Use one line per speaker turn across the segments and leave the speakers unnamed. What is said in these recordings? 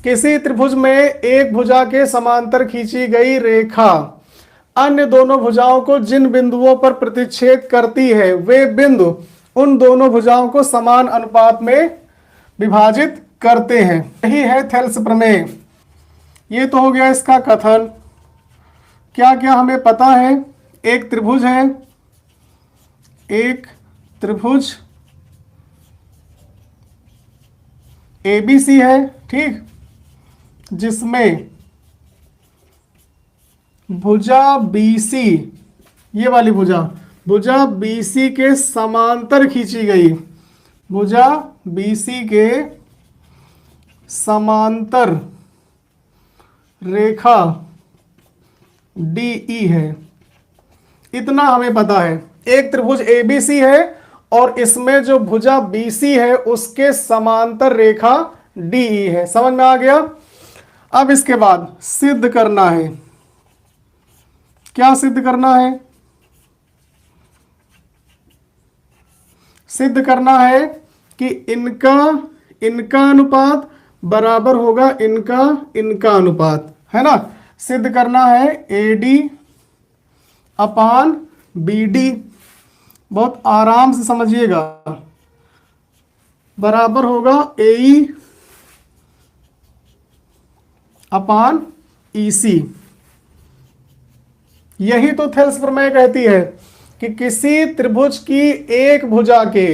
किसी त्रिभुज में एक भुजा के समांतर खींची गई रेखा अन्य दोनों भुजाओं को जिन बिंदुओं पर प्रतिच्छेद करती है वे बिंदु उन दोनों भुजाओं को समान अनुपात में विभाजित करते हैं। यही है थेल्स प्रमेय। ये तो हो गया इसका कथन। क्या क्या हमें पता है? एक त्रिभुज है, एक त्रिभुज ABC है, ठीक, जिसमें भुजा BC, ये वाली भुजा BC के समांतर खींची गई, भुजा BC के समांतर रेखा DE है। इतना हमें पता है। एक त्रिभुज ABC है और इसमें जो भुजा BC है उसके समांतर रेखा DE है। समझ में आ गया? अब इसके बाद सिद्ध करना है। क्या सिद्ध करना है? सिद्ध करना है कि इनका अनुपात बराबर होगा इनका अनुपात, है ना। सिद्ध करना है AD अपान BD। बहुत आराम से समझिएगा। बराबर होगा AE अपान EC। यही तो थेल्स प्रमेय कहती है कि किसी त्रिभुज की एक भुजा के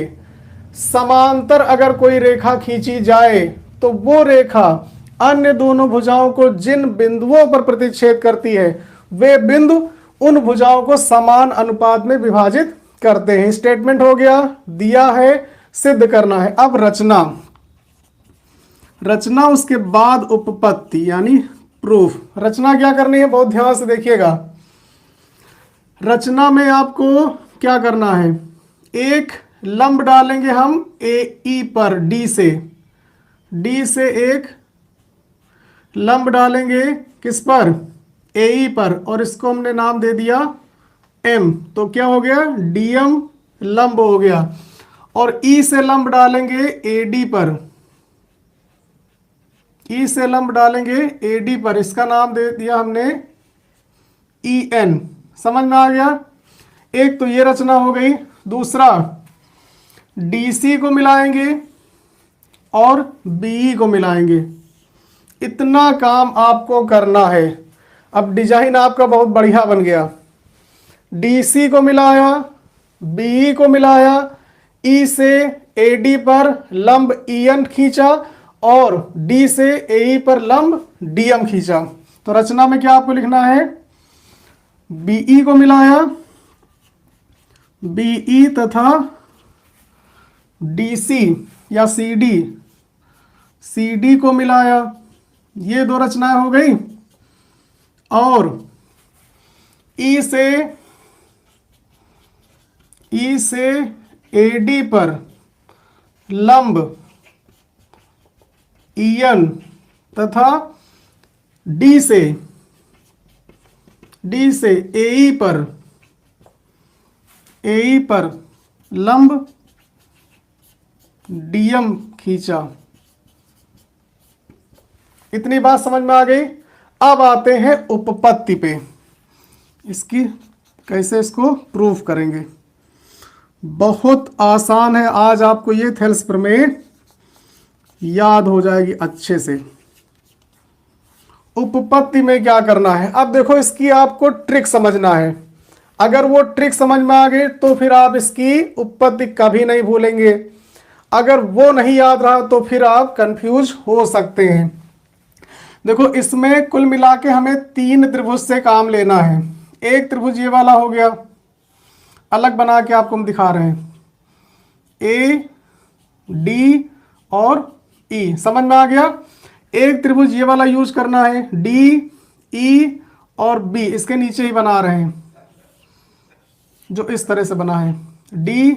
समांतर अगर कोई रेखा खींची जाए तो वो रेखा अन्य दोनों भुजाओं को जिन बिंदुओं पर प्रतिच्छेद करती है वे बिंदु उन भुजाओं को समान अनुपात में विभाजित करते हैं। स्टेटमेंट हो गया, दिया है, सिद्ध करना है। अब रचना उसके बाद उपपत्ति यानी प्रूफ। रचना क्या करनी है? बहुत ध्यान से देखिएगा। रचना में आपको क्या करना है? एक लंब डालेंगे हम AE पर, D से एक लंब डालेंगे किस पर? AE पर, और इसको हमने नाम दे दिया M। तो क्या हो गया? DM लंब हो गया। और E से लंब डालेंगे AD पर, E से लंब डालेंगे AD पर, इसका नाम दे दिया हमने EN। समझ में आ गया? एक तो ये रचना हो गई। दूसरा DC को मिलाएंगे और BE को मिलाएंगे। इतना काम आपको करना है। अब डिजाइन आपका बहुत बढ़िया बन गया। DC को मिलाया, BE को मिलाया, E से AD पर लंब EN खींचा और D से AE पर लंब DM खींचा। तो रचना में क्या आपको लिखना है? BE को मिलाया, BE तथा DC या CD को मिलाया। ये दो रचनाएं हो गई। और E से AD पर लंब EN तथा D से AE पर लंब DM खींचा। इतनी बात समझ में आ गई। अब आते हैं उपपत्ति पे। इसकी कैसे इसको प्रूफ करेंगे? बहुत आसान है। आज आपको ये थेल्स प्रमेय याद हो जाएगी अच्छे से। उपपत्ति में क्या करना है? अब देखो, इसकी आपको ट्रिक समझना है। अगर वो ट्रिक समझ में आ गई तो फिर आप इसकी उपपत्ति कभी नहीं भूलेंगे। अगर वो नहीं याद रहा तो फिर आप कंफ्यूज हो सकते हैं। देखो, इसमें कुल मिला के हमें 3 त्रिभुज से काम लेना है। एक त्रिभुज ये वाला हो गया, अलग बना के आपको हम दिखा रहे हैं। A, D और E। समझ में आ गया? एक त्रिभुज ये वाला यूज करना है, D, E और B। इसके नीचे ही बना रहे हैं जो इस तरह से बना है, D,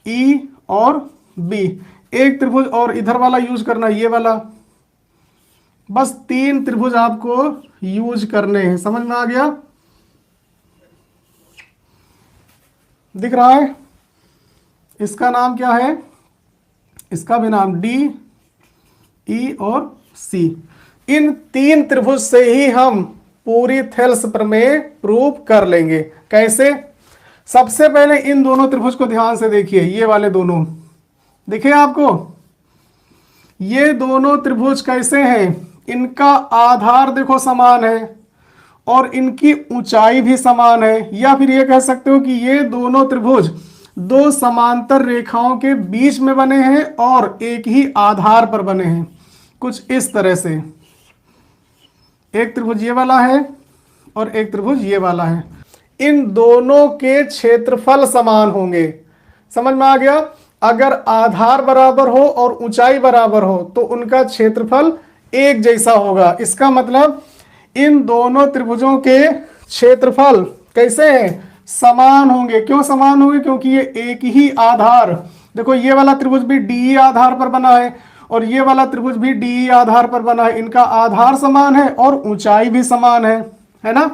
E और B। एक त्रिभुज और इधर वाला यूज करना है, ये वाला। बस 3 त्रिभुज आपको यूज करने हैं। समझ में आ गया? दिख रहा है? इसका नाम क्या है? इसका भी नाम D, E और सी। इन 3 त्रिभुज से ही हम पूरी थेल्स प्रमेय प्रूव कर लेंगे। कैसे? सबसे पहले इन दोनों त्रिभुज को ध्यान से देखिए, ये वाले दोनों दिखे आपको? ये दोनों त्रिभुज कैसे हैं? इनका आधार देखो समान है और इनकी ऊंचाई भी समान है, या फिर ये कह सकते हो कि ये दोनों त्रिभुज 2 समांतर रेखाओं के बीच में बने हैं और एक ही आधार पर बने हैं, कुछ इस तरह से। एक त्रिभुज ये वाला है और एक त्रिभुज ये वाला है। इन दोनों के क्षेत्रफल समान होंगे। समझ में आ गया? अगर आधार बराबर हो और ऊंचाई बराबर हो तो उनका क्षेत्रफल एक जैसा होगा। इसका मतलब इन दोनों त्रिभुजों के क्षेत्रफल कैसे हैं? समान होंगे। क्यों समान होंगे? क्योंकि ये एक ही आधार, देखो ये वाला त्रिभुज भी डी आधार पर बना है और ये वाला त्रिभुज भी डी आधार पर बना है। इनका आधार समान है और ऊंचाई भी समान है ना?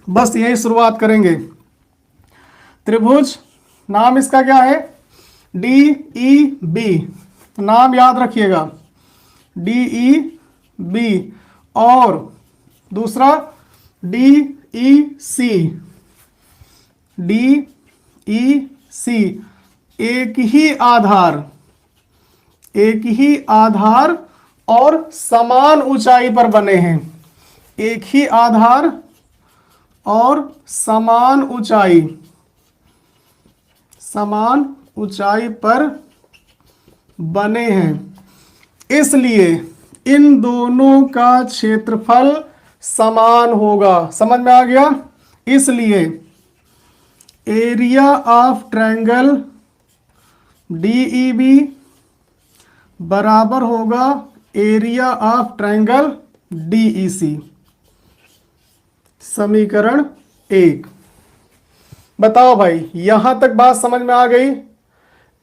बस यही शुरुआत करेंगे। त्रिभुज नाम इसका क्या है? डी ई बी, नाम याद रखिएगा, डी ई बी। और दूसरा डी ई सी, डी ई सी। एक ही आधार, एक ही आधार और समान ऊंचाई पर बने हैं। एक ही आधार और समान ऊंचाई, समान ऊंचाई पर बने हैं, इसलिए इन दोनों का क्षेत्रफल समान होगा। समझ में आ गया? इसलिए एरिया ऑफ ट्रायंगल DEB बराबर होगा एरिया ऑफ ट्रायंगल DEC। समीकरण 1। बताओ भाई, यहां तक बात समझ में आ गई?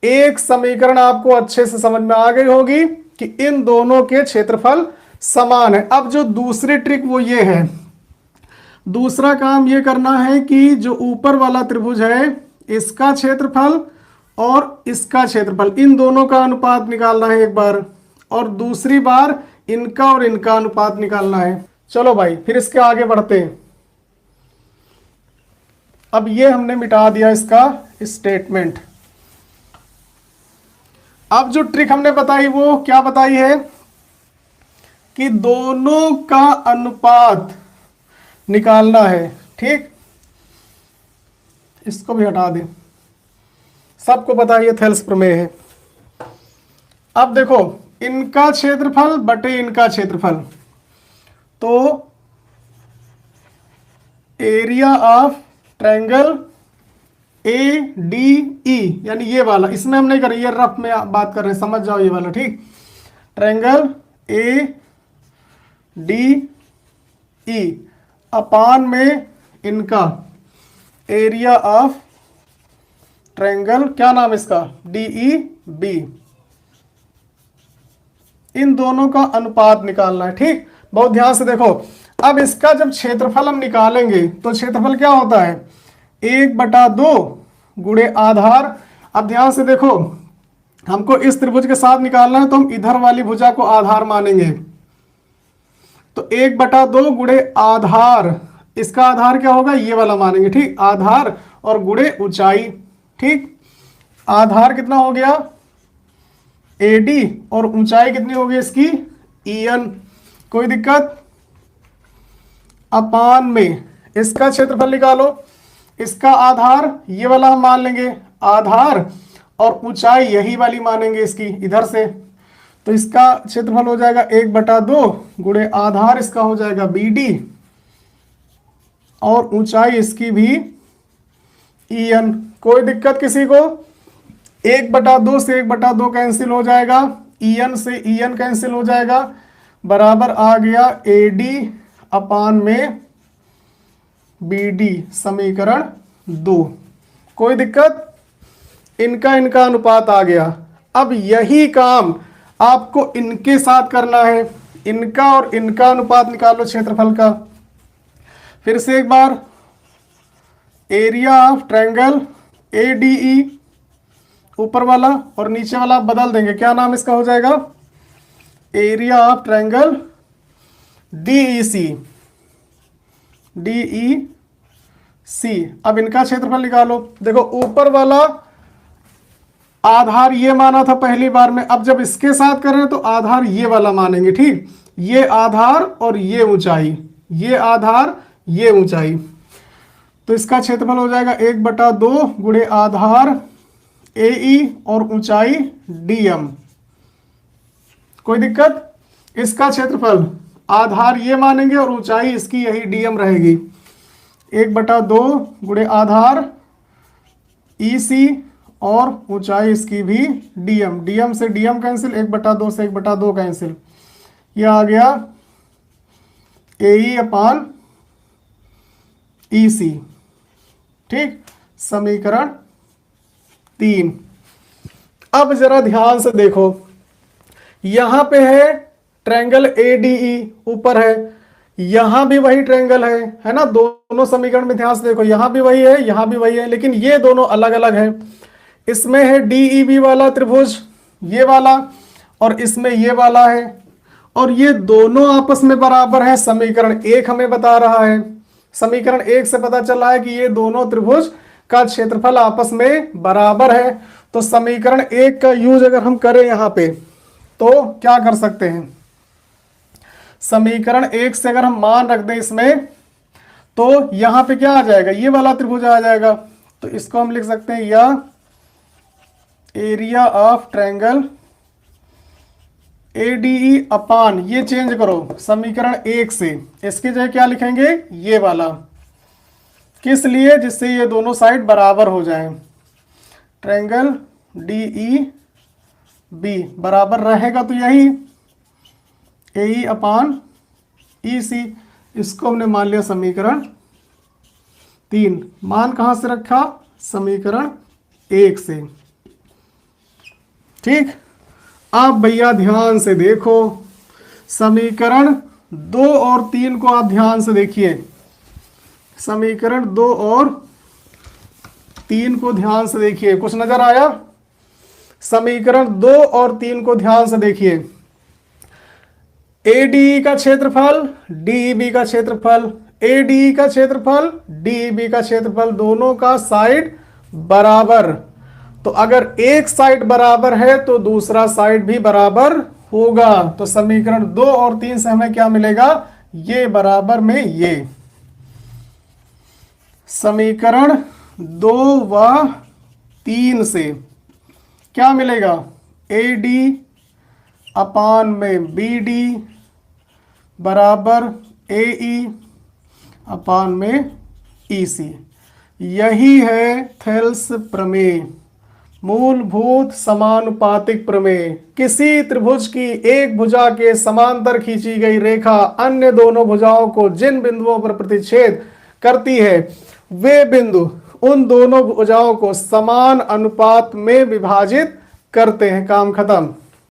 एक समीकरण आपको अच्छे से समझ में आ गई होगी कि इन दोनों के क्षेत्रफल समान है। अब जो दूसरी ट्रिक वो ये है, दूसरा काम ये करना है कि जो ऊपर वाला त्रिभुज है इसका क्षेत्रफल और इसका क्षेत्रफल, इन दोनों का अनुपात निकालना है एक बार, और दूसरी बार इनका और इनका अनुपात निकालना है। चलो भाई फिर इसके आगे बढ़ते हैं। अब ये हमने मिटा दिया इसका स्टेटमेंट। अब जो ट्रिक हमने बताई वो क्या बताई है कि दोनों का अनुपात निकालना है। ठीक, इसको भी हटा दें, सबको पता है ये थेल्स प्रमेय है। अब देखो इनका क्षेत्रफल बटे इनका क्षेत्रफल, तो एरिया ऑफ ट्रायंगल ADE यानी ये वाला, इसमें हम नहीं कर रहे, ये रफ में बात कर रहे हैं, समझ जाओ ये वाला। ठीक, ट्रायंगल ADE अपान में इनका एरिया ऑफ ट्रायंगल, क्या नाम इसका? DEB। इन दोनों का अनुपात निकालना है। ठीक, बहुत ध्यान से देखो। अब इसका जब क्षेत्रफल हम निकालेंगे तो क्षेत्रफल क्या होता है? 1/2 गुणे आधार। अब ध्यान से देखो, हमको इस त्रिभुज के साथ निकालना है तो हम इधर वाली भुजा को आधार मानेंगे, तो 1/2 गुणे आधार, इसका आधार क्या होगा? ये वाला मानेंगे। ठीक, आधार और गुणे ऊंचाई। ठीक, आधार कितना हो गया? AD और ऊंचाई कितनी होगी इसकी? EN। कोई दिक्कत? अपान में इसका क्षेत्रफल निकालो, इसका आधार ये वाला हम मान लेंगे आधार और ऊंचाई यही वाली मानेंगे इसकी इधर से, तो इसका क्षेत्रफल हो जाएगा 1/2 गुणे आधार, इसका हो जाएगा BD और ऊंचाई इसकी भी EN। कोई दिक्कत किसी को? 1/2 से 1/2 कैंसिल हो जाएगा, EN से EN कैंसिल हो जाएगा, बराबर आ गया AD अपान में BD। समीकरण 2। कोई दिक्कत? इनका इनका अनुपात आ गया। अब यही काम आपको इनके साथ करना है, इनका और इनका अनुपात निकालो क्षेत्रफल का। फिर से एक बार, एरिया ऑफ ट्रायंगल ADE ऊपर वाला और नीचे वाला बदल देंगे, क्या नाम इसका हो जाएगा? Area of triangle DEC, DEC. अब इनका क्षेत्रफल निकालो। देखो ऊपर वाला आधार ये माना था पहली बार में, अब जब इसके साथ कर रहे हैं तो आधार ये वाला मानेंगे, ठीक। ये आधार और ये ऊंचाई, ये आधार ये ऊंचाई, तो इसका क्षेत्रफल हो जाएगा 1/2 गुणे आधार AE और ऊंचाई DM। कोई दिक्कत? इसका क्षेत्रफल आधार ये मानेंगे और ऊंचाई इसकी यही DM रहेगी। 1/2 गुणे आधार EC और ऊंचाई इसकी भी DM। DM से DM कैंसिल, 1/2 से 1/2 कैंसिल, यह आ गया AE अपान EC, ठीक। समीकरण 3। अब जरा ध्यान से देखो, यहां पे है ट्रायंगल ADE ऊपर है, यहां भी वही ट्रायंगल है ना। दोनों समीकरण में ध्यान से देखो, यहां भी वही है, यहां भी वही है, लेकिन ये दोनों अलग अलग है। इसमें है DEB वाला त्रिभुज ये वाला, और इसमें ये वाला है, और ये दोनों आपस में बराबर है। समीकरण 1 हमें बता रहा है, समीकरण 1 से पता चला है कि ये दोनों त्रिभुज का क्षेत्रफल आपस में बराबर है। तो समीकरण 1 का यूज अगर हम करें यहां पे तो क्या कर सकते हैं, समीकरण 1 से अगर हम मान रख दें इसमें, तो यहां पे क्या आ जाएगा, ये वाला त्रिभुज आ जाएगा। तो इसको हम लिख सकते हैं या एरिया ऑफ ट्रायंगल ADE अपान, ये चेंज करो समीकरण 1 से, इसकी जगह क्या लिखेंगे, ये वाला। किस लिए? जिससे ये दोनों साइड बराबर हो जाएं। ट्रायंगल DEB बराबर रहेगा तो यही AE अपान EC। इसको हमने मान लिया समीकरण 3। मान कहां से रखा, समीकरण 1 से, ठीक। आप भैया ध्यान से देखो, समीकरण 2 और 3 को आप ध्यान से देखिए, समीकरण 2 और 3 को ध्यान से देखिए, कुछ नजर आया? समीकरण 2 और 3 को ध्यान से देखिए। ADE का क्षेत्रफल, DEB का क्षेत्रफल, ADE का क्षेत्रफल, DEB का क्षेत्रफल, दोनों का साइड बराबर। तो अगर एक साइड बराबर है तो दूसरा साइड भी बराबर होगा। तो समीकरण 2 और 3 से हमें क्या मिलेगा, ये बराबर में ये। समीकरण 2 व 3 से क्या मिलेगा, AD अपान में BD बराबर AE अपान में EC। यही है थेल्स प्रमेय, मूलभूत समानुपातिक प्रमेय। किसी त्रिभुज की एक भुजा के समांतर खींची गई रेखा अन्य दोनों भुजाओं को जिन बिंदुओं पर प्रतिच्छेद करती है, वे बिंदु उन दोनों भुजाओं को समान अनुपात में विभाजित करते हैं। काम खत्म।